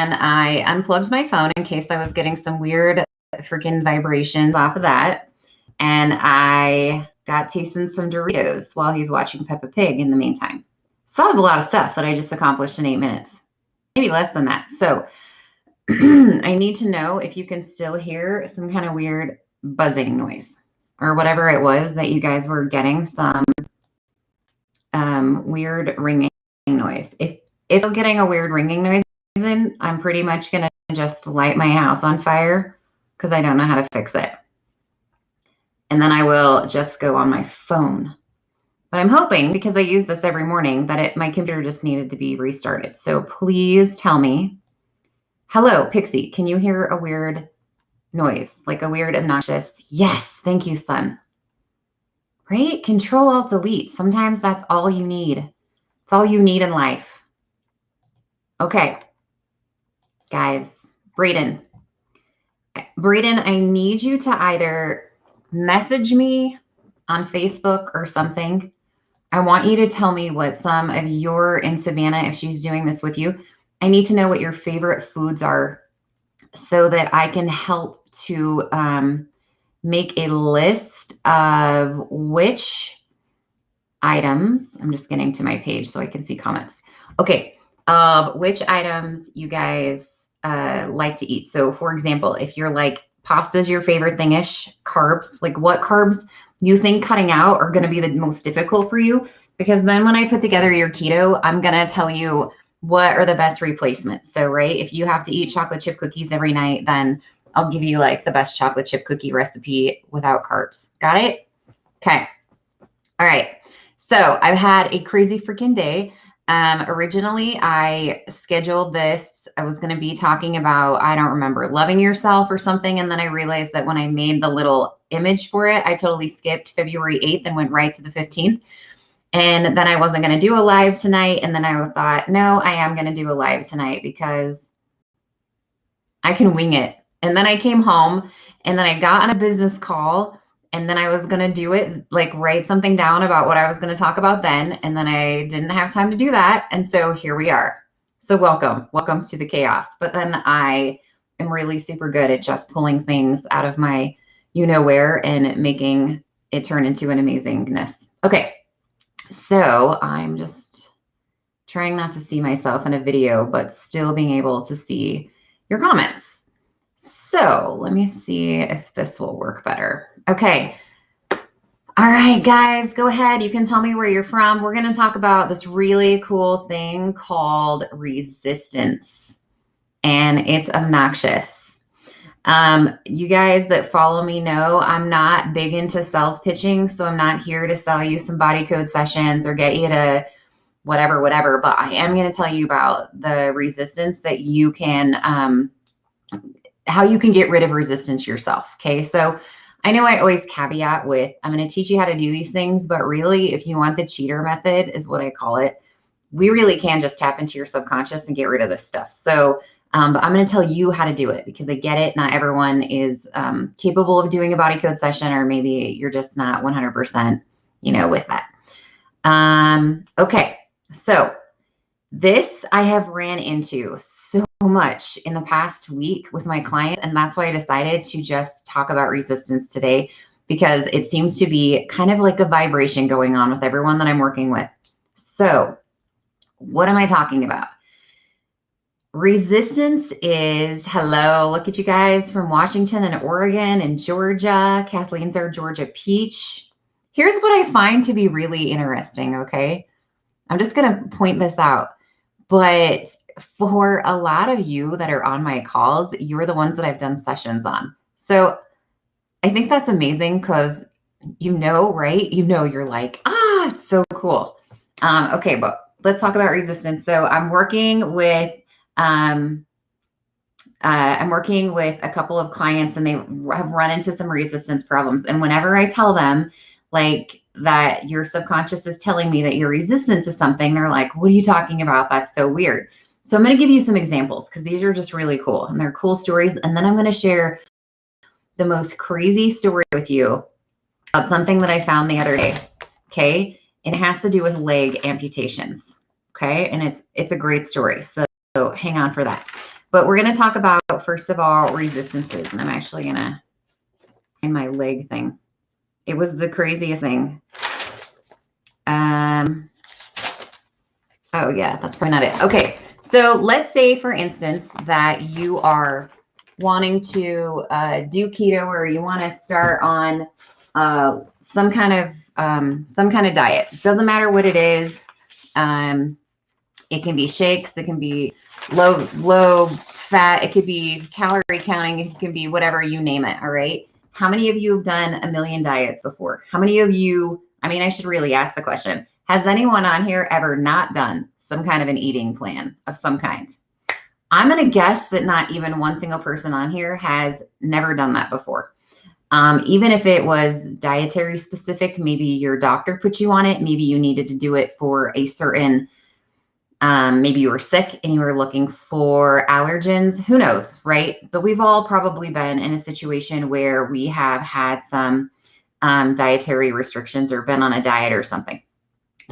and I unplugged my phone in case I was getting some weird freaking vibrations off of that. And I got tasting some Doritos while he's watching Peppa Pig in the meantime. So that was a lot of stuff that I just accomplished in 8 minutes, maybe less than that. So I need to know if you can still hear some kind of weird buzzing noise or whatever it was that you guys were getting, some weird ringing noise. If you're getting a weird ringing noise, I'm pretty much going to just light my house on fire because I don't know how to fix it. And then I will just go on my phone. But I'm hoping, because I use this every morning, that my computer just needed to be restarted. So please tell me. Hello, Pixie, can you hear a weird noise, like a weird obnoxious? Yes, thank you, son. Right? Control-Alt-Delete. Sometimes that's all you need. It's all you need in life. Okay. Guys, Braden, I need you to either message me on Facebook or something. I want you to tell me what some of your, in Savannah, if she's doing this with you, I need to know what your favorite foods are so that I can help to make a list of which items. I'm just getting to my page so I can see comments. Okay, of which items you guys like to eat. So for example, if you're like pasta's your favorite thingish, carbs, like what carbs you think cutting out are going to be the most difficult for you, because then when I put together your keto, I'm going to tell you what are the best replacements. So, right, if you have to eat chocolate chip cookies every night, then I'll give you like the best chocolate chip cookie recipe without carbs. Got it? Okay. All right. So I've had a crazy freaking day. Originally, I scheduled this. I was going to be talking about, I don't remember, loving yourself or something. And then I realized that when I made the little image for it, I totally skipped February 8th and went right to the 15th. And then I wasn't going to do a live tonight. And then I thought, no, I am going to do a live tonight because I can wing it. And then I came home and then I got on a business call. And then I was going to do it, like write something down about what I was going to talk about then. And then I didn't have time to do that. And so here we are. So welcome to the chaos. But then I am really super good at just pulling things out of my you-know-where and making it turn into an amazingness. Okay. So I'm just trying not to see myself in a video, but still being able to see your comments. So let me see if this will work better. Okay. All right, guys, go ahead. You can tell me where you're from. We're going to talk about this really cool thing called resistance, and it's obnoxious. You guys that follow me know I'm not big into sales pitching, so I'm not here to sell you some body code sessions or get you to whatever, but I am going to tell you about the resistance that you can, how you can get rid of resistance yourself. Okay. So I know I always caveat with, I'm going to teach you how to do these things, but really if you want the cheater method is what I call it, we really can just tap into your subconscious and get rid of this stuff. So, but I'm going to tell you how to do it because I get it. Not everyone is capable of doing a body code session, or maybe you're just not 100%, with that. Okay. So this I have ran into so much in the past week with my clients, and that's why I decided to just talk about resistance today, because it seems to be kind of like a vibration going on with everyone that I'm working with. So what am I talking about? Resistance is, hello, look at you guys from Washington and Oregon and Georgia. Kathleen's our Georgia peach. Here's what I find to be really interesting, okay? I'm just going to point this out. But for a lot of you that are on my calls, you're the ones that I've done sessions on. So I think that's amazing because right? You're like, it's so cool. Okay, but let's talk about resistance. So I'm working with a couple of clients, and they have run into some resistance problems. And whenever I tell them like that your subconscious is telling me that you're resistant to something, they're like, what are you talking about? That's so weird. So I'm going to give you some examples because these are just really cool and they're cool stories. And then I'm going to share the most crazy story with you about something that I found the other day. Okay. And it has to do with leg amputations. Okay. And it's a great story. So hang on for that. But we're going to talk about, first of all, resistances. And I'm actually going to find my leg thing. It was the craziest thing. Oh, yeah, that's probably not it. Okay, so let's say, for instance, that you are wanting to do keto, or you want to start on some kind of diet. It doesn't matter what it is. It can be shakes. It can be low fat. It could be calorie counting. It can be whatever, you name it. All right. How many of you have done a million diets before? How many of you, I mean, I should really ask the question. Has anyone on here ever not done some kind of an eating plan of some kind? I'm going to guess that not even one single person on here has never done that before. Even if it was dietary specific, maybe your doctor put you on it. Maybe you needed to do it for a certain, maybe you were sick and you were looking for allergens. Who knows, right? But we've all probably been in a situation where we have had some dietary restrictions or been on a diet or something.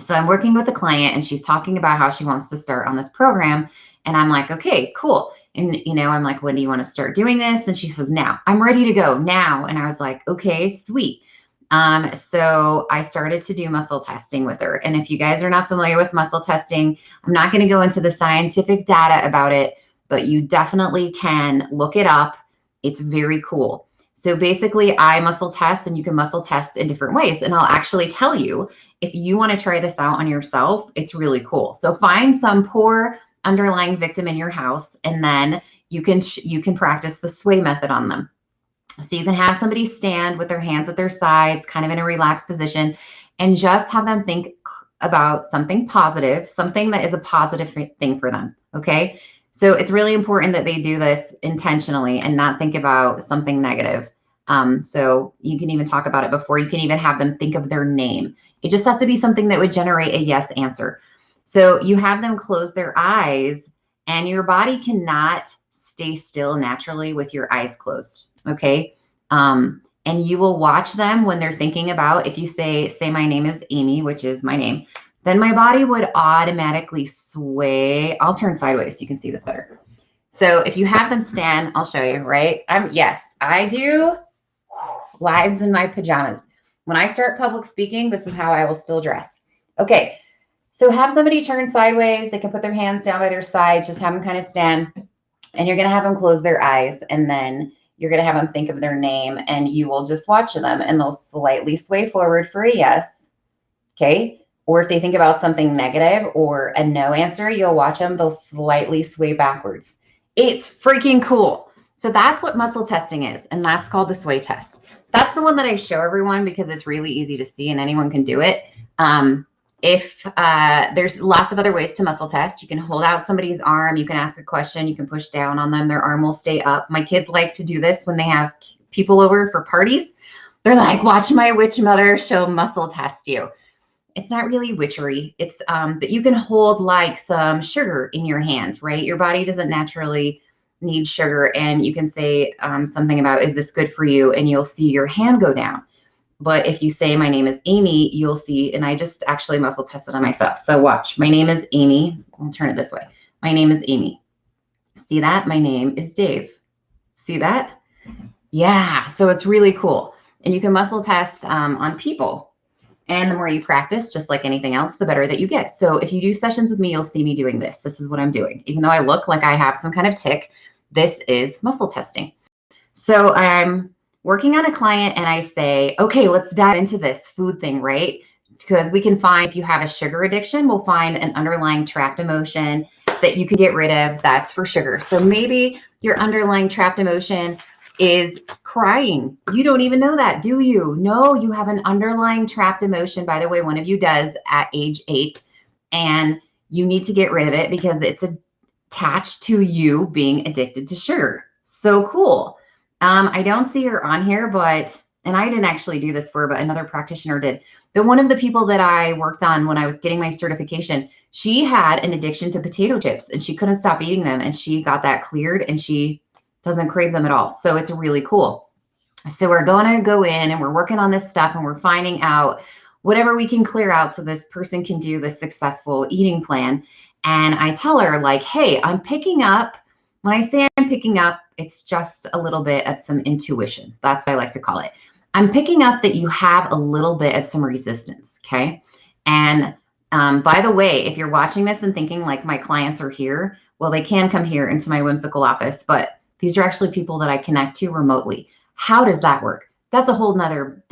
So I'm working with a client and she's talking about how she wants to start on this program. And I'm like, okay, cool. And, I'm like, when do you want to start doing this? And she says, now. I'm ready to go now. And I was like, okay, sweet. So I started to do muscle testing with her. And if you guys are not familiar with muscle testing, I'm not going to go into the scientific data about it, but you definitely can look it up. It's very cool. So basically, I muscle test, and you can muscle test in different ways. And I'll actually tell you, if you want to try this out on yourself, it's really cool. So find some poor underlying victim in your house, and then you can practice the sway method on them. So you can have somebody stand with their hands at their sides, kind of in a relaxed position, and just have them think about something positive, something that is a positive thing for them. Okay. So it's really important that they do this intentionally and not think about something negative. So you can even talk about it before. You can even have them think of their name. It just has to be something that would generate a yes answer. So you have them close their eyes, and your body cannot stay still naturally with your eyes closed. Okay. And you will watch them when they're thinking about, if you say my name is Amy, which is my name, then my body would automatically sway. I'll turn sideways so you can see this better. So if you have them stand, I'll show you, right? Yes, I do lives in my pajamas. When I start public speaking, this is how I will still dress. Okay. So have somebody turn sideways. They can put their hands down by their sides. Just have them kind of stand, and you're going to have them close their eyes, and then you're going to have them think of their name, and you will just watch them, and they'll slightly sway forward for a yes. Okay. Or if they think about something negative or a no answer, you'll watch them. They'll slightly sway backwards. It's freaking cool. So that's what muscle testing is. And that's called the sway test. That's the one that I show everyone because it's really easy to see and anyone can do it. If there's lots of other ways to muscle test. You can hold out somebody's arm. You can ask a question. You can push down on them. Their arm will stay up. My kids like to do this when they have people over for parties. They're like, watch my witch mother, she'll muscle test you. It's not really witchery. It's, but you can hold like some sugar in your hand, right? Your body doesn't naturally need sugar. And you can say something about, is this good for you? And you'll see your hand go down. But if you say, my name is Amy, you'll see, and I just actually muscle tested on myself. So watch, my name is Amy. I'll turn it this way. My name is Amy. See that? My name is Dave. See that? Yeah. So it's really cool. And you can muscle test on people. And the more you practice, just like anything else, the better that you get. So if you do sessions with me, you'll see me doing this. This is what I'm doing. Even though I look like I have some kind of tic, this is muscle testing. So I'm working on a client and I say, okay, let's dive into this food thing, right? Because we can find, if you have a sugar addiction, we'll find an underlying trapped emotion that you can get rid of. That's for sugar. So maybe your underlying trapped emotion is crying. You don't even know that, do you? No, you have an underlying trapped emotion. By the way, one of you does at age 8, and you need to get rid of it because it's attached to you being addicted to sugar. So cool. I don't see her on here, and I didn't actually do this for her, but another practitioner did. But one of the people that I worked on when I was getting my certification, she had an addiction to potato chips and she couldn't stop eating them, and she got that cleared and she doesn't crave them at all. So it's really cool. So we're going to go in and we're working on this stuff and we're finding out whatever we can clear out so this person can do the successful eating plan. And I tell her like, hey, I'm picking up When I say I'm picking up, it's just a little bit of some intuition. That's what I like to call it. I'm picking up that you have a little bit of some resistance, okay? And by the way, if you're watching this and thinking like my clients are here, well, they can come here into my whimsical office, but these are actually people that I connect to remotely. How does that work? That's a whole nother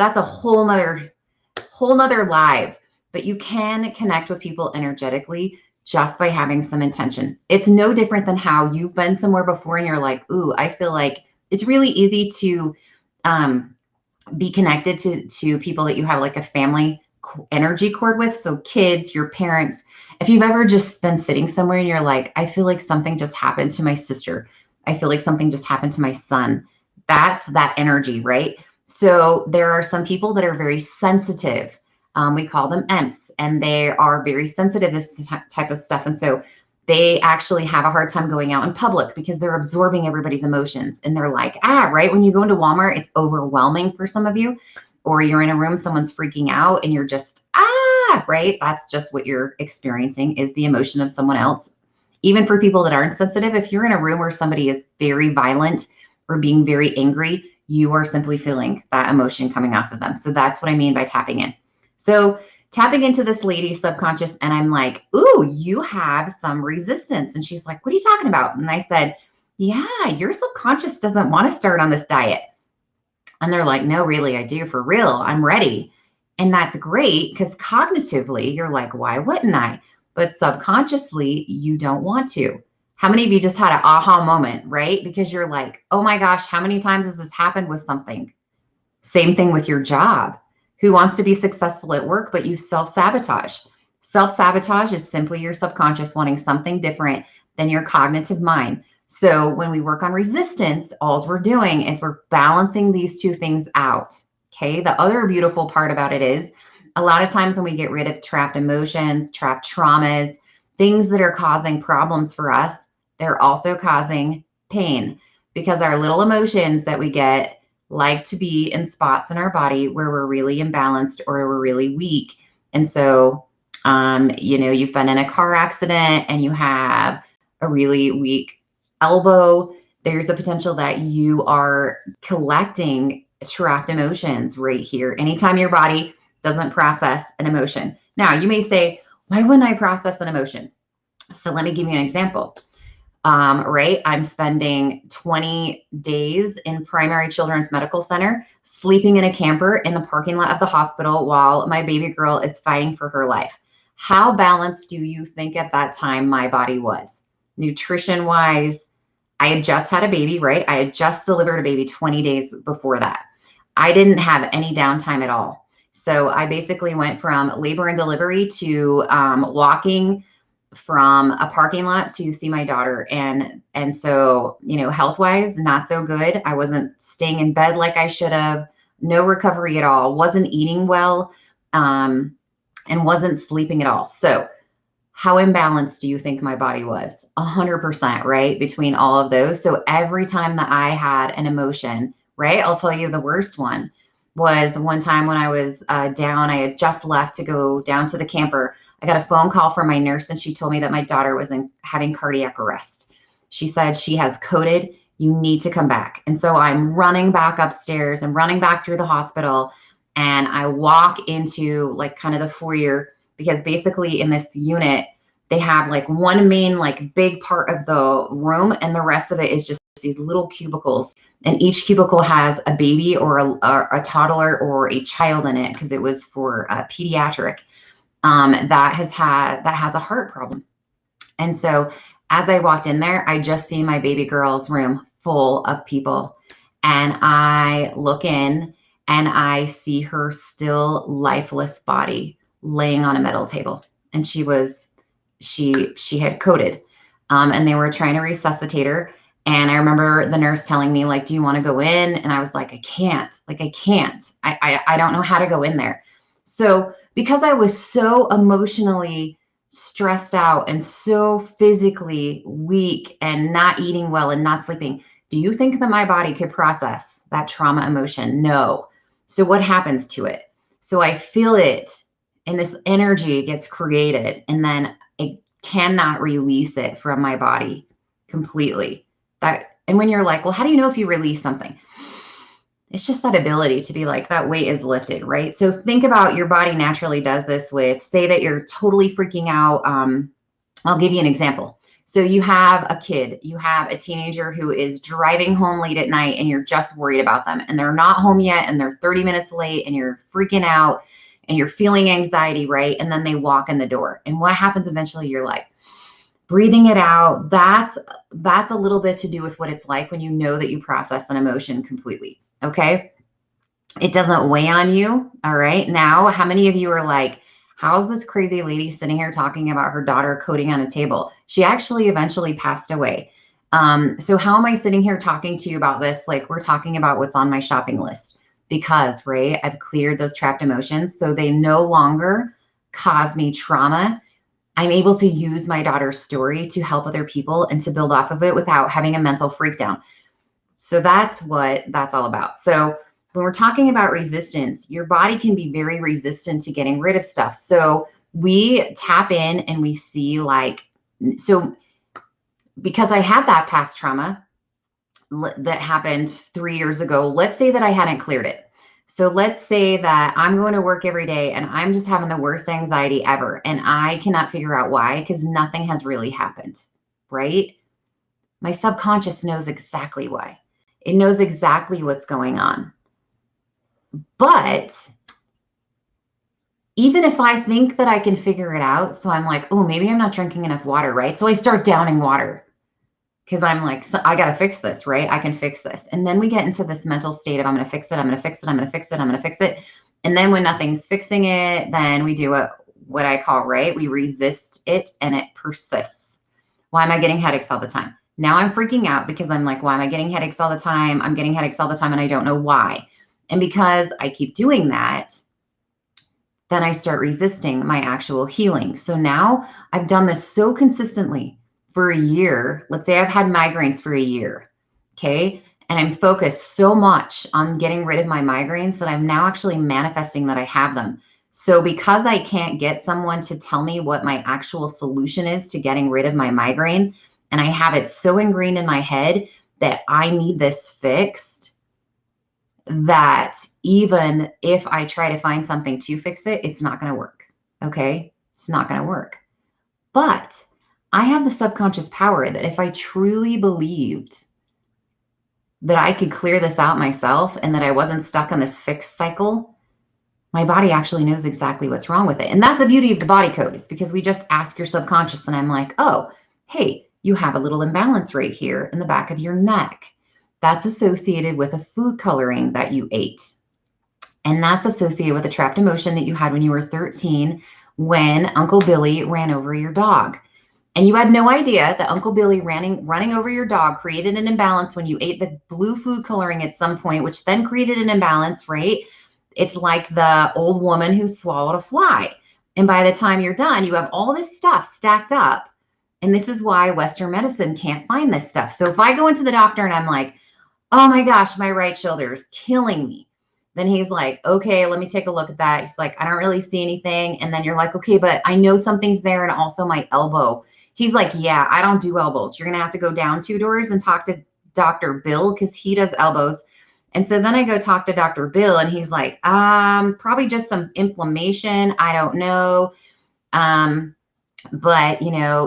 live. But you can connect with people energetically just by having some intention. It's no different than how you've been somewhere before and you're like, ooh, I feel like it's really easy to be connected to people that you have like a family energy cord with. So kids, your parents. If you've ever just been sitting somewhere and you're like, I feel like something just happened to my sister. I feel like something just happened to my son. That's that energy, right? So there are some people that are very sensitive. We call them EMPs, and they are very sensitive to this type of stuff. And so they actually have a hard time going out in public because they're absorbing everybody's emotions. And they're like, right? When you go into Walmart, it's overwhelming for some of you, or you're in a room, someone's freaking out and you're just, right? That's just what you're experiencing is the emotion of someone else. Even for people that aren't sensitive, if you're in a room where somebody is very violent or being very angry, you are simply feeling that emotion coming off of them. So that's what I mean by tapping in. So tapping into this lady's subconscious, and I'm like, ooh, you have some resistance. And she's like, what are you talking about? And I said, yeah, your subconscious doesn't want to start on this diet. And they're like, no, really, I do, for real. I'm ready. And that's great because cognitively, you're like, why wouldn't I? But subconsciously, you don't want to. How many of you just had an aha moment, right? Because you're like, oh my gosh, how many times has this happened with something? Same thing with your job. Who wants to be successful at work, but you self-sabotage? Self-sabotage is simply your subconscious wanting something different than your cognitive mind. So when we work on resistance, all we're doing is we're balancing these two things out. Okay. The other beautiful part about it is a lot of times when we get rid of trapped emotions, trapped traumas, things that are causing problems for us, they're also causing pain because our little emotions that we get like to be in spots in our body where we're really imbalanced or we're really weak. And so, you've been in a car accident and you have a really weak elbow. There's a potential that you are collecting trapped emotions right here. Anytime your body doesn't process an emotion. Now, you may say, why wouldn't I process an emotion? So let me give you an example. Right? I'm spending 20 days in Primary Children's Medical Center, sleeping in a camper in the parking lot of the hospital while my baby girl is fighting for her life. How balanced do you think at that time my body was? Nutrition wise, I had just had a baby, right? I had just delivered a baby 20 days before that. I didn't have any downtime at all. So I basically went from labor and delivery to walking from a parking lot to see my daughter. And so, health wise, not so good. I wasn't staying in bed like I should have, no recovery at all, wasn't eating well, and wasn't sleeping at all. So how imbalanced do you think my body was? 100%, right? Between all of those. So every time that I had an emotion, right? I'll tell you the worst one was one time when I was down. I had just left to go down to the camper. I got a phone call from my nurse and she told me that my daughter was having cardiac arrest. She said she has coded. You need to come back. And so I'm running back upstairs and running back through the hospital. And I walk into like kind of the foyer because basically in this unit, they have like one main like big part of the room and the rest of it is just these little cubicles. And each cubicle has a baby or a toddler or a child in it because it was for pediatric that has a heart problem. And so as I walked in there, I just see my baby girl's room full of people. And I look in and I see her still lifeless body laying on a metal table. And she had coded and they were trying to resuscitate her. And I remember the nurse telling me, like, do you want to go in? And I was like, I can't. I don't know how to go in there. So because I was so emotionally stressed out and so physically weak and not eating well and not sleeping, do you think that my body could process that trauma emotion? No. So what happens to it? So I feel it and this energy gets created and then I cannot release it from my body completely. And when you're like, well, how do you know if you release something? It's just that ability to be like, that weight is lifted, right? So think about your body naturally does this with, say that you're totally freaking out. I'll give you an example. So you have a kid, you have a teenager who is driving home late at night and you're just worried about them and they're not home yet and they're 30 minutes late and you're freaking out and you're feeling anxiety, right? And then they walk in the door. And what happens eventually? You're like, breathing it out. That's a little bit to do with what it's like when you know that you process an emotion completely. Okay. It doesn't weigh on you. All right. Now, how many of you are like, how's this crazy lady sitting here talking about her daughter coding on a table? She actually eventually passed away. So how am I sitting here talking to you about this? Like we're talking about what's on my shopping list because, right, I've cleared those trapped emotions. So they no longer cause me trauma. I'm able to use my daughter's story to help other people and to build off of it without having a mental freakdown. So that's what that's all about. So when we're talking about resistance, your body can be very resistant to getting rid of stuff. So we tap in and we see like, so because I had that past trauma that happened 3 years ago, let's say that I hadn't cleared it. So let's say that I'm going to work every day and I'm just having the worst anxiety ever. And I cannot figure out why, because nothing has really happened, right? My subconscious knows exactly why. It knows exactly what's going on. But even if I think that I can figure it out, so I'm like, oh, maybe I'm not drinking enough water, right? So I start downing water because I'm like, so I got to fix this, right? I can fix this. And then we get into this mental state of I'm going to fix it, I'm going to fix it, I'm going to fix it, I'm going to fix it. And then when nothing's fixing it, then we do what I call, right? We resist it and it persists. Why am I getting headaches all the time? Now I'm freaking out because I'm like, why am I getting headaches all the time? I'm getting headaches all the time and I don't know why. And because I keep doing that, then I start resisting my actual healing. So now I've done this so consistently for a year. Let's say I've had migraines for a year. Okay. And I'm focused so much on getting rid of my migraines that I'm now actually manifesting that I have them. So because I can't get someone to tell me what my actual solution is to getting rid of my migraine, and I have it so ingrained in my head that I need this fixed, that even if I try to find something to fix it, it's not going to work. Okay. It's not going to work. But I have the subconscious power that if I truly believed that I could clear this out myself and that I wasn't stuck on this fixed cycle, my body actually knows exactly what's wrong with it. And that's the beauty of the body code, is because we just ask your subconscious and I'm like, oh, hey, you have a little imbalance right here in the back of your neck. That's associated with a food coloring that you ate. And that's associated with a trapped emotion that you had when you were 13, when Uncle Billy ran over your dog. And you had no idea that Uncle Billy running over your dog created an imbalance when you ate the blue food coloring at some point, which then created an imbalance, right? It's like the old woman who swallowed a fly. And by the time you're done, you have all this stuff stacked up. And this is why Western medicine can't find this stuff. So if I go into the doctor and I'm like, oh my gosh, my right shoulder is killing me, then he's like, okay, let me take a look at that. He's like, I don't really see anything. And then you're like, okay, but I know something's there, and also my elbow. He's like, yeah, I don't do elbows. You're going to have to go down 2 doors and talk to Dr. Bill, because he does elbows. And so then I go talk to Dr. Bill and he's like, probably just some inflammation. I don't know. But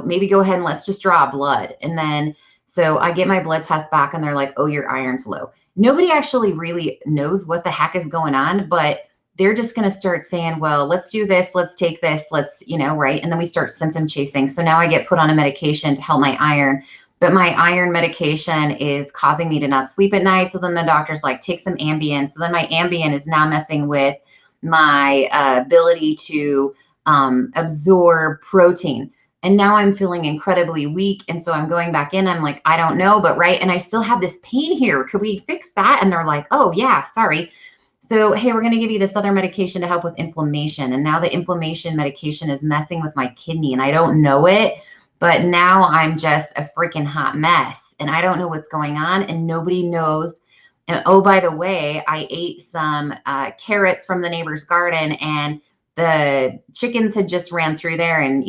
maybe go ahead and let's just draw blood. And then, so I get my blood test back and they're like, oh, your iron's low. Nobody actually really knows what the heck is going on, but they're just going to start saying, well, let's do this. Let's take this. Let's, right. And then we start symptom chasing. So now I get put on a medication to help my iron, but my iron medication is causing me to not sleep at night. So then the doctor's like, take some Ambien. So then my Ambien is now messing with my ability to absorb protein. And now I'm feeling incredibly weak. And so I'm going back in. I'm like, I don't know, but right. And I still have this pain here. Could we fix that? And they're like, oh yeah, sorry. So, hey, we're going to give you this other medication to help with inflammation. And now the inflammation medication is messing with my kidney and I don't know it, but now I'm just a freaking hot mess and I don't know what's going on and nobody knows. And oh, by the way, I ate some carrots from the neighbor's garden and the chickens had just ran through there and,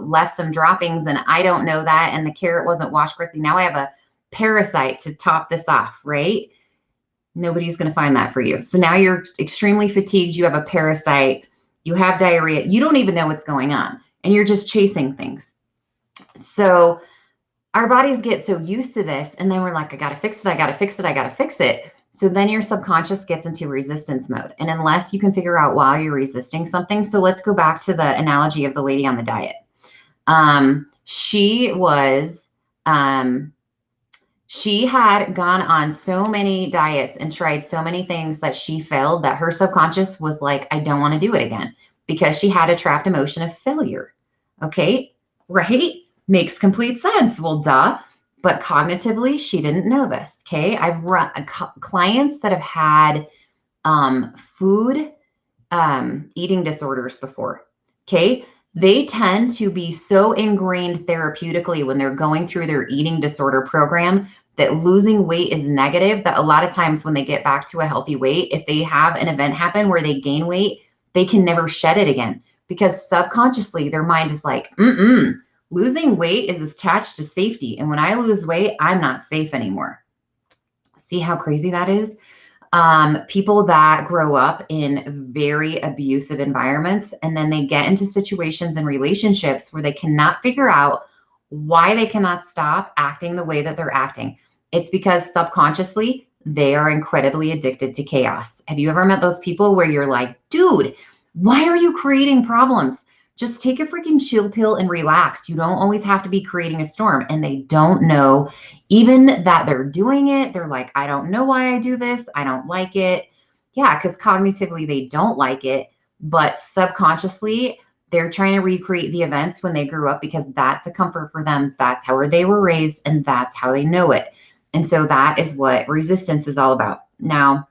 left some droppings and I don't know that. And the carrot wasn't washed correctly. Now I have a parasite to top this off, right? Nobody's going to find that for you. So now you're extremely fatigued. You have a parasite. You have diarrhea. You don't even know what's going on. And you're just chasing things. So our bodies get so used to this. And then we're like, I got to fix it. I got to fix it. I got to fix it. So then your subconscious gets into resistance mode. And unless you can figure out why you're resisting something. So let's go back to the analogy of the lady on the diet. She had gone on so many diets and tried so many things that she failed that her subconscious was like, I don't want to do it again, because she had a trapped emotion of failure. Okay, right? Makes complete sense. Well, duh. But cognitively, she didn't know this. Okay, I've run clients that have had food eating disorders before. Okay, they tend to be so ingrained therapeutically when they're going through their eating disorder program that losing weight is negative, that a lot of times when they get back to a healthy weight, if they have an event happen where they gain weight, they can never shed it again, because subconsciously their mind is like, losing weight is attached to safety. And when I lose weight, I'm not safe anymore. See how crazy that is? People that grow up in very abusive environments, and then they get into situations and relationships where they cannot figure out why they cannot stop acting the way that they're acting. It's because subconsciously they are incredibly addicted to chaos. Have you ever met those people where you're like, dude, why are you creating problems? Just take a freaking chill pill and relax. You don't always have to be creating a storm. And they don't know even that they're doing it. They're like, I don't know why I do this. I don't like it. Yeah, because cognitively they don't like it, but subconsciously they're trying to recreate the events when they grew up, because that's a comfort for them. That's how they were raised, and that's how they know it. And so that is what resistance is all about. Now,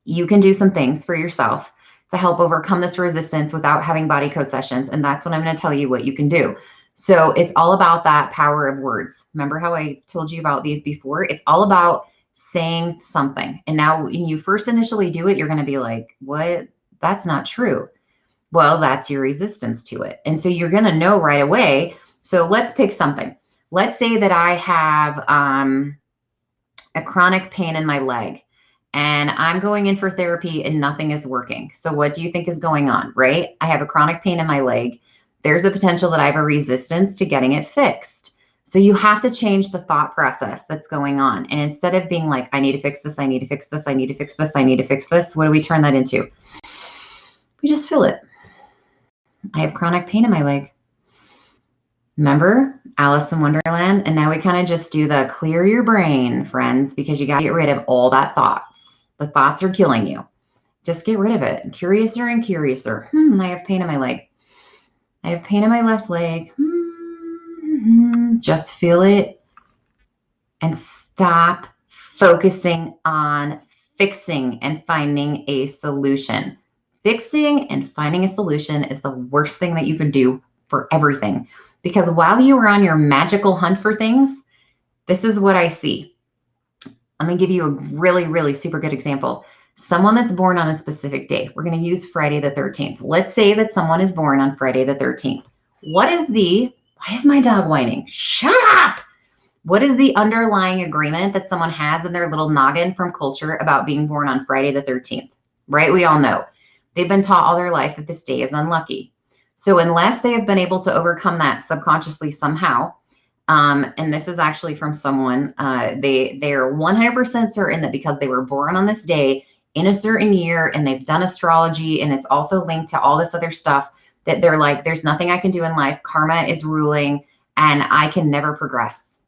you can do some things for yourself to help overcome this resistance without having body code sessions. And that's what I'm going to tell you what you can do. So it's all about that power of words. Remember how I told you about these before? It's all about saying something. And now when you first initially do it, you're going to be like, what? That's not true. Well, that's your resistance to it. And so you're going to know right away. So let's pick something. Let's say that I have a chronic pain in my leg, and I'm going in for therapy and nothing is working. So what do you think is going on, right? I have a chronic pain in my leg. There's a potential that I have a resistance to getting it fixed. So you have to change the thought process that's going on. And instead of being like, I need to fix this, I need to fix this, I need to fix this, I need to fix this, what do we turn that into? We just feel it. I have chronic pain in my leg. Remember Alice in Wonderland? And now we kind of just do the clear your brain, friends, because you got to get rid of all that thoughts. The thoughts are killing you. Just get rid of it. Curiouser and curiouser. I have pain in my leg. I have pain in my left leg. Just feel it and stop focusing on fixing and finding a solution. Fixing and finding a solution is the worst thing that you can do for everything. Because while you are on your magical hunt for things, this is what I see. Let me give you a really, really super good example. Someone that's born on a specific day. We're going to use Friday the 13th. Let's say that someone is born on Friday the 13th. Why is my dog whining? Shut up! What is the underlying agreement that someone has in their little noggin from culture about being born on Friday the 13th? Right? We all know. They've been taught all their life that this day is unlucky. So unless they have been able to overcome that subconsciously somehow, and this is actually from someone, they are 100% certain that because they were born on this day in a certain year and they've done astrology and it's also linked to all this other stuff, that they're like, there's nothing I can do in life. Karma is ruling and I can never progress.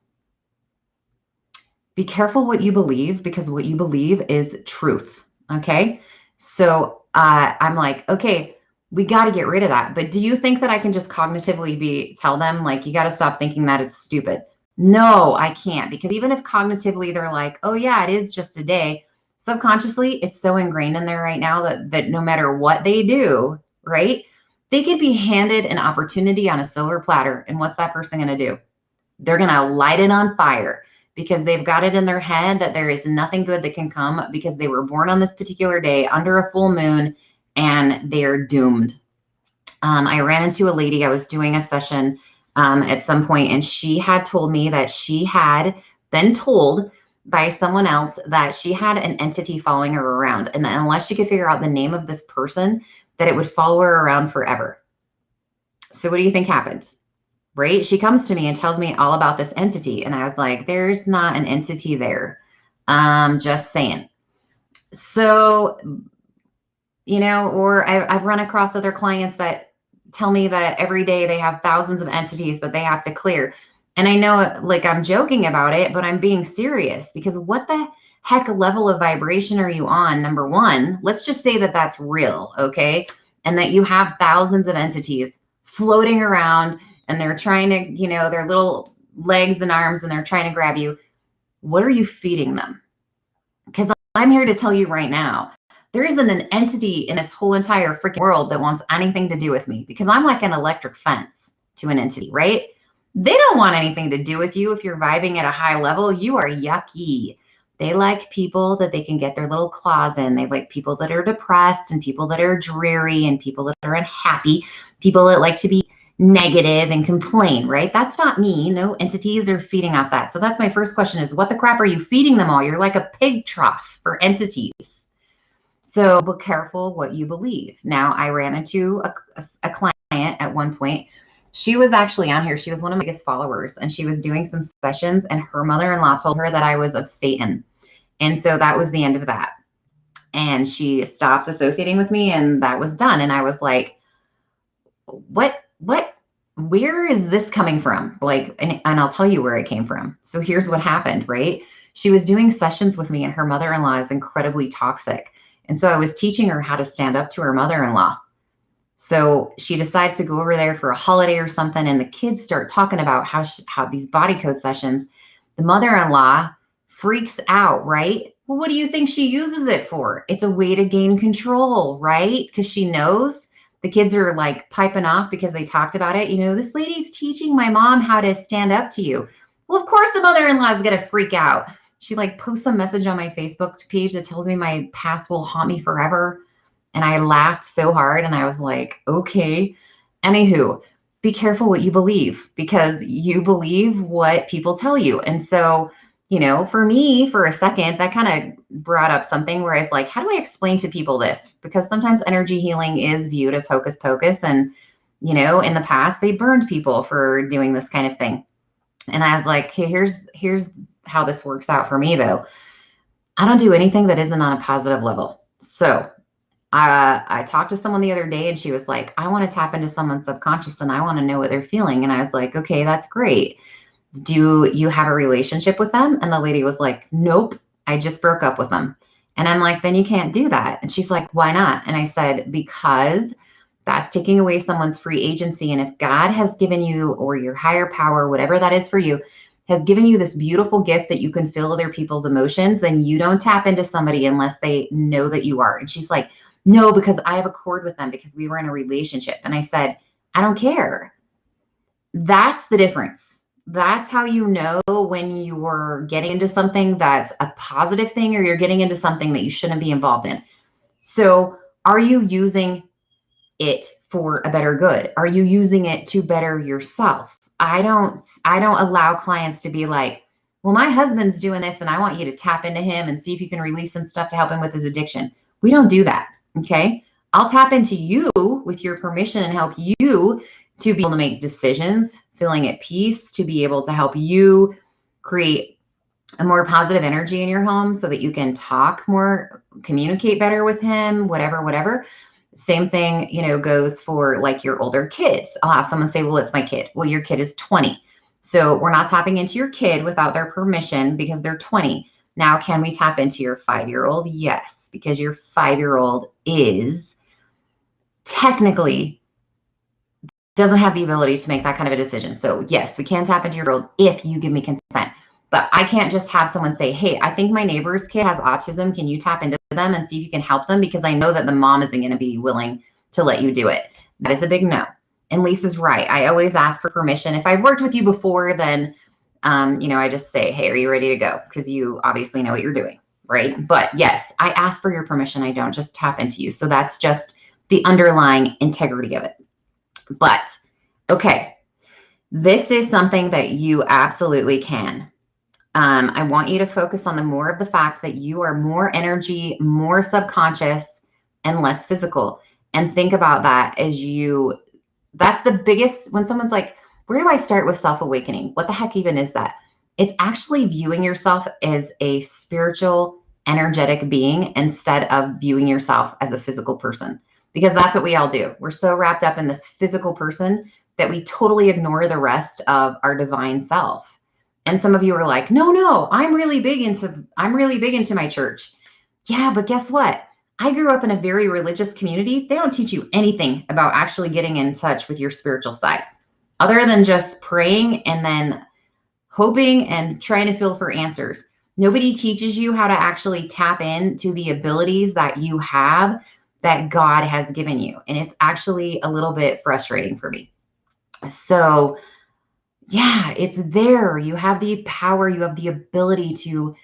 Be careful what you believe, because what you believe is truth. Okay. So I'm like, okay, we got to get rid of that. But do you think that I can just cognitively tell them like, you got to stop thinking that it's stupid? No, I can't, because even if cognitively they're like, oh yeah, it is just a day, subconsciously it's so ingrained in there right now that no matter what they do, right? They could be handed an opportunity on a silver platter. And what's that person going to do? They're going to light it on fire, because they've got it in their head that there is nothing good that can come because they were born on this particular day under a full moon, and they are doomed. I ran into a lady. I was doing a session at some point, and she had told me that she had been told by someone else that she had an entity following her around, and that unless she could figure out the name of this person, that it would follow her around forever. So what do you think happened? Right? She comes to me and tells me all about this entity. And I was like, there's not an entity there. Just saying. So, or I've run across other clients that tell me that every day they have thousands of entities that they have to clear. And I know, like, I'm joking about it, but I'm being serious, because what the heck level of vibration are you on? Number one, let's just say that that's real, okay? And that you have thousands of entities floating around, and they're trying to, their little legs and arms, and they're trying to grab you. What are you feeding them? Because I'm here to tell you right now, there isn't an entity in this whole entire freaking world that wants anything to do with me, because I'm like an electric fence to an entity, right? They don't want anything to do with you if you're vibing at a high level. You are yucky. They like people that they can get their little claws in. They like people that are depressed, and people that are dreary, and people that are unhappy, people that like to be negative and complain, right? That's not me. No entities are feeding off that. So that's my first question, is what the crap are you feeding them all? You're like a pig trough for entities. So be careful what you believe. Now, I ran into a client at one point. She was actually on here. She was one of my biggest followers, and she was doing some sessions, and her mother-in-law told her that I was of Satan. And so that was the end of that. And she stopped associating with me, and that was done. And I was like, where is this coming from? Like, and I'll tell you where it came from. So here's what happened, right? She was doing sessions with me, and her mother-in-law is incredibly toxic. And so I was teaching her how to stand up to her mother-in-law. So she decides to go over there for a holiday or something, and the kids start talking about how these body code sessions. The mother-in-law freaks out, right? Well, what do you think she uses it for? It's a way to gain control, right? Because she knows the kids are like piping off because they talked about it. This lady's teaching my mom how to stand up to you. Well, of course the mother-in-law is going to freak out. She like posts a message on my Facebook page that tells me my past will haunt me forever. And I laughed so hard, and I was like, okay. Anywho, be careful what you believe, because you believe what people tell you. And so, for me, for a second, that kind of brought up something where I was like, how do I explain to people this? Because sometimes energy healing is viewed as hocus pocus. And, in the past, they burned people for doing this kind of thing. And I was like, hey, here's how this works out for me, though. I don't do anything that isn't on a positive level. So I talked to someone the other day, and she was like, I want to tap into someone's subconscious, and I want to know what they're feeling. And I was like, okay, that's great. Do you have a relationship with them? And the lady was like, nope, I just broke up with them. And I'm like, then you can't do that. And she's like, why not? And I said, because that's taking away someone's free agency. And if God has given you, or your higher power, whatever that is for you, has given you this beautiful gift that you can feel other people's emotions, then you don't tap into somebody unless they know that you are. And she's like, no, because I have a cord with them because we were in a relationship. And I said, I don't care. That's the difference. That's how you know when you're getting into something that's a positive thing, or you're getting into something that you shouldn't be involved in. So are you using it for a better good? Are you using it to better yourself? I don't allow clients to be like, well, my husband's doing this, and I want you to tap into him and see if you can release some stuff to help him with his addiction. We don't do that. Okay. I'll tap into you with your permission and help you to be able to make decisions, feeling at peace, to be able to help you create a more positive energy in your home so that you can talk more, communicate better with him, whatever. Same thing, goes for like your older kids. I'll have someone say, well, it's my kid. Well, your kid is 20. So we're not tapping into your kid without their permission because they're 20. Now, can we tap into your 5-year-old? Yes, because your 5-year-old is technically doesn't have the ability to make that kind of a decision. So yes, we can tap into your world if you give me consent. But I can't just have someone say, hey, I think my neighbor's kid has autism. Can you tap into them and see if you can help them? Because I know that the mom isn't going to be willing to let you do it. That is a big no. And Lisa's right. I always ask for permission. If I've worked with you before, then, I just say, hey, are you ready to go? Because you obviously know what you're doing, right? But yes, I ask for your permission. I don't just tap into you. So that's just the underlying integrity of it. But okay, this is something that you absolutely can. I want you to focus on the more of the fact that you are more energy, more subconscious, and less physical. And think about that as that's the biggest, when someone's like, where do I start with self-awakening? What the heck even is that? It's actually viewing yourself as a spiritual, energetic being instead of viewing yourself as a physical person, because that's what we all do. We're so wrapped up in this physical person that we totally ignore the rest of our divine self. And some of you are like, no, I'm really big into my church. Yeah, but guess what? I grew up in a very religious community. They don't teach you anything about actually getting in touch with your spiritual side, other than just praying and then hoping and trying to feel for answers. Nobody teaches you how to actually tap into the abilities that you have, that God has given you. And it's actually a little bit frustrating for me. So yeah, it's there. You have the power, you have the ability to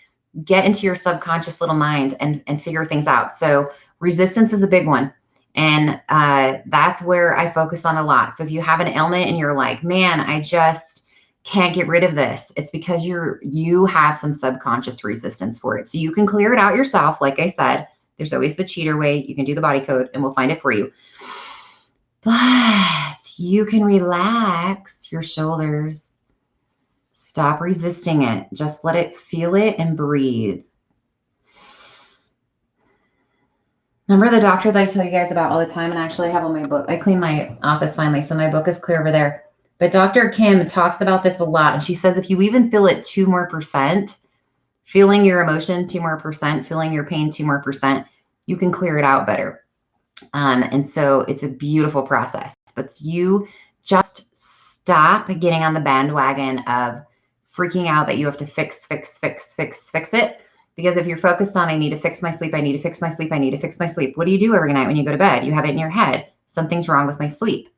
get into your subconscious little mind and figure things out. So resistance is a big one. And that's where I focus on a lot. So if you have an ailment and you're like, man, I just can't get rid of this, it's because you have some subconscious resistance for it. So you can clear it out yourself. Like I said, there's always the cheater way. You can do the body code and we'll find it for you. But you can relax your shoulders. Stop resisting it. Just let it feel it and breathe. Remember the doctor that I tell you guys about all the time, and actually I have on my book. I cleaned my office finally, so my book is clear over there. But Dr. Kim talks about this a lot, and she says if you even feel it 2% more, feeling your emotion 2% more, feeling your pain 2% more, you can clear it out better. And so it's a beautiful process. But you just stop getting on the bandwagon of freaking out that you have to fix it. Because if you're focused on, I need to fix my sleep, I need to fix my sleep, I need to fix my sleep. What do you do every night when you go to bed? You have it in your head. Something's wrong with my sleep.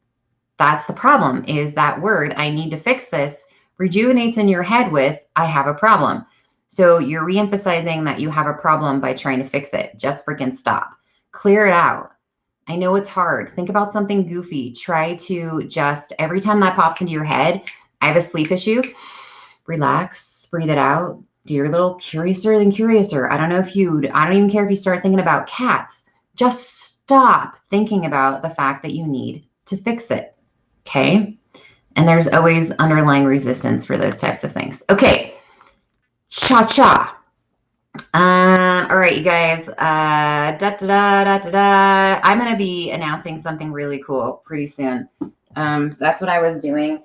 That's the problem, is that word, I need to fix this, rejuvenates in your head with, I have a problem. So you're reemphasizing that you have a problem by trying to fix it. Just freaking stop. Clear it out. I know it's hard. Think about something goofy. Try to just, every time that pops into your head, I have a sleep issue, relax, breathe it out. Do your little curiouser than curiouser. I don't even care if you start thinking about cats. Just stop thinking about the fact that you need to fix it. Okay? And there's always underlying resistance for those types of things. Okay. Cha-cha. All right, you guys. I'm going to be announcing something really cool pretty soon. That's what I was doing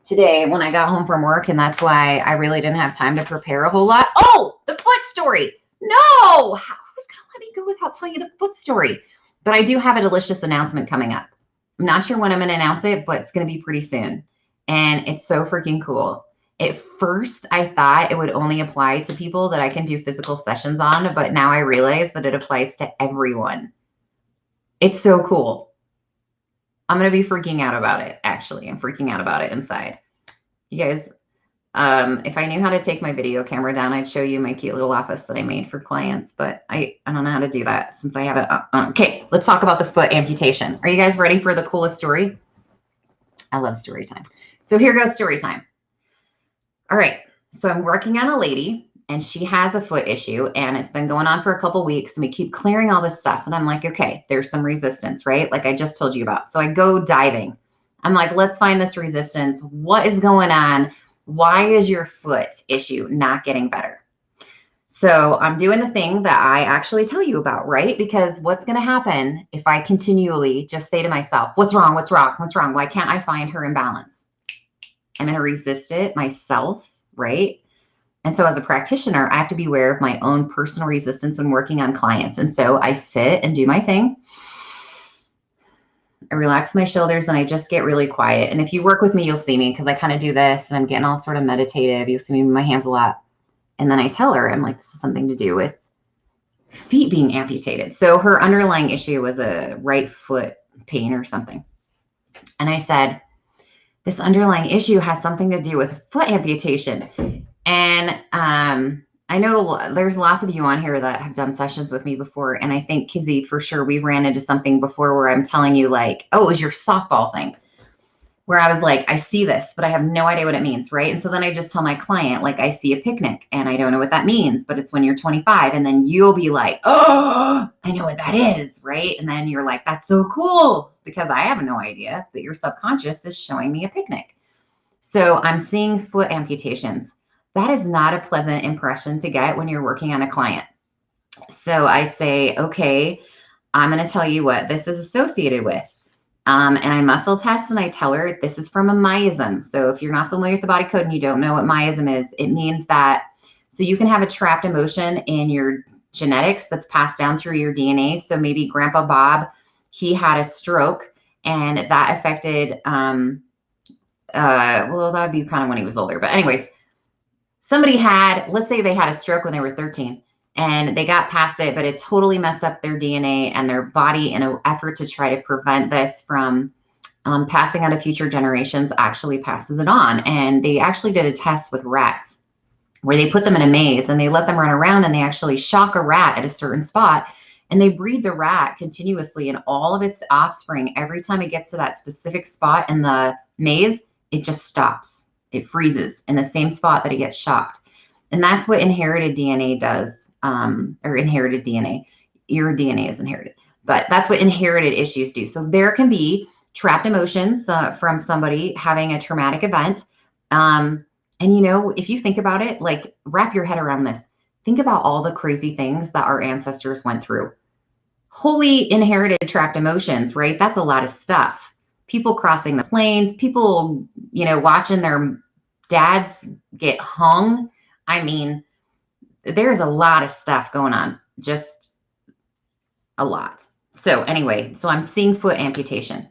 today when I got home from work, and that's why I really didn't have time to prepare a whole lot. Oh, the foot story. No, who's going to let me go without telling you the foot story? But I do have a delicious announcement coming up. I'm not sure when I'm going to announce it, but it's going to be pretty soon. And it's so freaking cool. At first, I thought it would only apply to people that I can do physical sessions on, but now I realize that it applies to everyone. It's so cool. I'm going to be freaking out about it, actually. I'm freaking out about it inside. You guys, if I knew how to take my video camera down, I'd show you my cute little office that I made for clients, but I don't know how to do that since I have it. Okay, let's talk about the foot amputation. Are you guys ready for the coolest story? I love story time. So here goes story time. All right, so I'm working on a lady, and she has a foot issue, and it's been going on for a couple weeks, and we keep clearing all this stuff. And I'm like, okay, there's some resistance, right? Like I just told you about. So I go diving. I'm like, let's find this resistance. What is going on? Why is your foot issue not getting better? So I'm doing the thing that I actually tell you about, right? Because what's going to happen if I continually just say to myself, what's wrong? What's wrong? What's wrong? Why can't I find her imbalance? I'm going to resist it myself, right? And so as a practitioner, I have to be aware of my own personal resistance when working on clients. And so I sit and do my thing. I relax my shoulders and I just get really quiet. And if you work with me, you'll see me because I kind of do this and I'm getting all sort of meditative. You'll see me move my hands a lot. And then I tell her, I'm like, this is something to do with feet being amputated. So her underlying issue was a right foot pain or something. And I said, this underlying issue has something to do with foot amputation. And I know there's lots of you on here that have done sessions with me before. And I think, Kizzy, for sure, we ran into something before where I'm telling you like, oh, it was your softball thing. where I was like, I see this, but I have no idea what it means, right? And so then I just tell my client, like, I see a picnic and I don't know what that means, but it's when you're 25. And then you'll be like, oh, I know what that is, right? And then you're like, that's so cool, because I have no idea, but your subconscious is showing me a picnic. So I'm seeing foot amputations. That is not a pleasant impression to get when you're working on a client. So I say, okay, I'm going to tell you what this is associated with. And I muscle test and I tell her this is from a myism. So if you're not familiar with the body code and you don't know what myism is, it means that, so you can have a trapped emotion in your genetics that's passed down through your DNA. So maybe Grandpa Bob, he had a stroke and that affected, well, that would be kind of when he was older. But anyways, somebody had, let's say they had a stroke when they were 13 and they got past it, but it totally messed up their DNA and their body in an effort to try to prevent this from passing on to future generations actually passes it on. And they actually did a test with rats where they put them in a maze and they let them run around and they actually shock a rat at a certain spot. And they breed the rat continuously and all of its offspring. Every time it gets to that specific spot in the maze, it just stops. It freezes in the same spot that it gets shocked. And that's what inherited DNA does, or inherited DNA. Your DNA is inherited, but that's what inherited issues do. So there can be trapped emotions from somebody having a traumatic event. And, you know, if you think about it, like wrap your head around this. Think about all the crazy things that our ancestors went through. Wholly inherited trapped emotions, right? That's a lot of stuff. People crossing the plains, people, you know, watching their dads get hung. I mean, there's a lot of stuff going on, just a lot. So anyway, so I'm seeing foot amputation.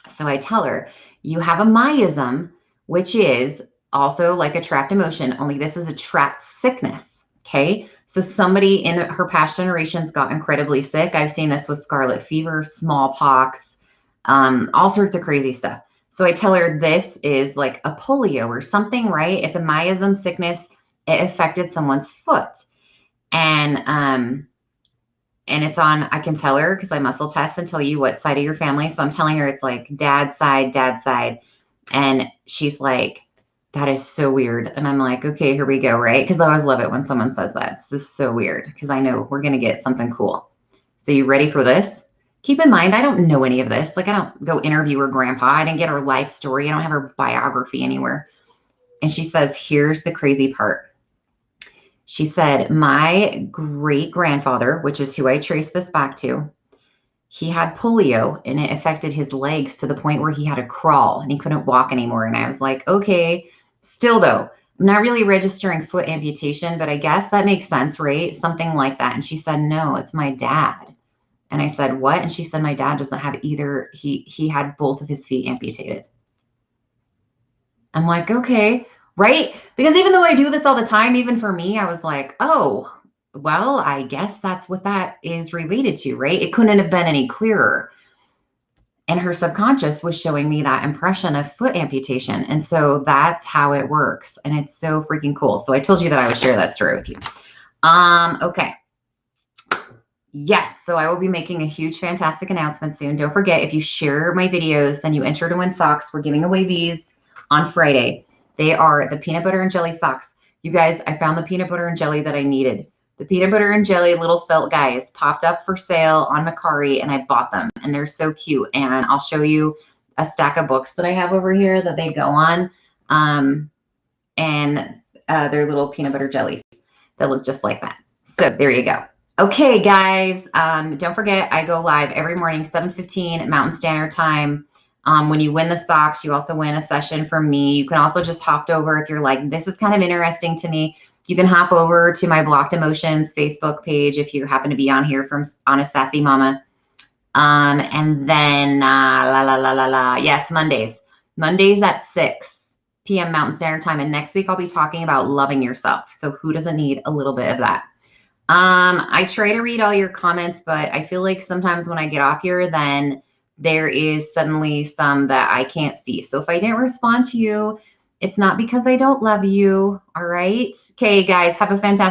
So I tell her, you have a myism, which is also like a trapped emotion, only this is a trapped sickness. Okay. So somebody in her past generations got incredibly sick. I've seen this with scarlet fever, smallpox, all sorts of crazy stuff. So I tell her this is like a polio or something, right? It's a myism sickness. It affected someone's foot. And it's on, I can tell her because I muscle test and tell you what side of your family. So I'm telling her it's like dad's side. And she's like, that is so weird. And I'm like, okay, here we go, right? Because I always love it when someone says that. It's just so weird because I know we're going to get something cool. So you ready for this? Keep in mind, I don't know any of this. Like I don't go interview her grandpa. I didn't get her life story. I don't have her biography anywhere. And she says, here's the crazy part. She said, my great grandfather, which is who I trace this back to, he had polio and it affected his legs to the point where he had to crawl and he couldn't walk anymore. And I was like, okay, still though, I'm not really registering foot amputation, but I guess that makes sense, right? Something like that. And she said, no, it's my dad. And I said, what? And she said, my dad doesn't have either. He had both of his feet amputated. I'm like, okay, right? Because even though I do this all the time, even for me, I was like, oh, well, I guess that's what that is related to, right? It couldn't have been any clearer. And her subconscious was showing me that impression of foot amputation. And so that's how it works. And it's so freaking cool. So I told you that I would share that story with you. Okay. Yes, so I will be making a huge, fantastic announcement soon. Don't forget, if you share my videos, then you enter to win socks. We're giving away these on Friday. They are the peanut butter and jelly socks. You guys, I found the peanut butter and jelly that I needed. The peanut butter and jelly little felt guys popped up for sale on Mercari, and I bought them, and they're so cute. And I'll show you a stack of books that I have over here that they go on, and they're little peanut butter jellies that look just like that. So there you go. Okay, guys, don't forget, I go live every morning, 7:15 Mountain Standard Time. When you win the socks, you also win a session from me. You can also just hop over if you're like, this is kind of interesting to me. You can hop over to my Blocked Emotions Facebook page if you happen to be on here from Honest Sassy Mama. And then, yes, Mondays at 6 p.m. Mountain Standard Time. And next week, I'll be talking about loving yourself. So who doesn't need a little bit of that? I try to read all your comments, but I feel like sometimes when I get off here, then there is suddenly some that I can't see. So if I didn't respond to you, it's not because I don't love you. All right. Okay, guys, have a fantastic